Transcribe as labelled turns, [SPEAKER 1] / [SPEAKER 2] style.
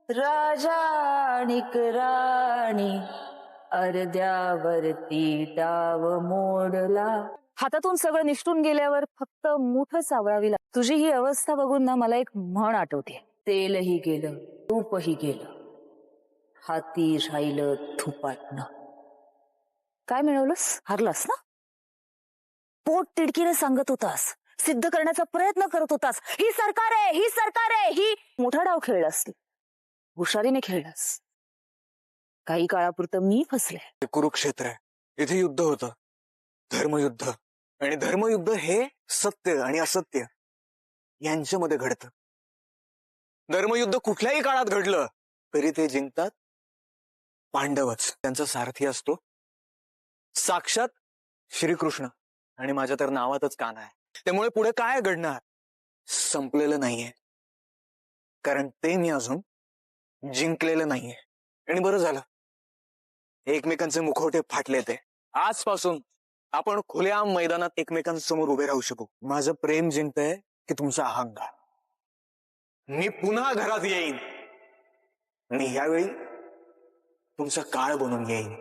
[SPEAKER 1] राजानिक राणी अर्ध्यावरती डाव मोडला. हातातून सगळं निष्ठून गेल्यावर फक्त मूठ सावळावी लागते. तुझी ही अवस्था बघून ना मला एक म्हण आठवते. तेलही गेलं तूपही गेलं, हाती राहिलं थुपाटणं. काय मिळवलंस? हारलास ना. पोट तिडकीने सांगत होतास, सिद्ध करण्याचा प्रयत्न करत होतास, ही सरकार आहे, ही सरकार आहे, ही. मोठा डाव खेळलास, हुशारीने खेळलास. काही काळापुरतं मी फसले.
[SPEAKER 2] कुरुक्षेत्र आहे, इथे युद्ध होतं, धर्मयुद्ध. आणि धर्मयुद्ध हे सत्य आणि असत्य यांच्यामध्ये घडतं. धर्मयुद्ध कुठल्याही काळात घडलं तरी ते जिंकतात पांडवच. त्यांचा सारथी असतो साक्षात श्रीकृष्ण. आणि माझ्या तर नावातच कान आहे. त्यामुळे पुढे काय घडणार संपलेलं नाहीये, कारण ते मी अजून जिंकलेलं नाहीये. आणि बरं झालं एकमेकांचे मुखवटे फाटले. ते आजपासून आपण खुल्या मैदानात एकमेकांसमोर उभे राहू शकू. माझं प्रेम जिंकतंय की तुमचा अहंकार. मी पुन्हा घरात येईन आणि यावेळी तुमचा काळ बनून येईन.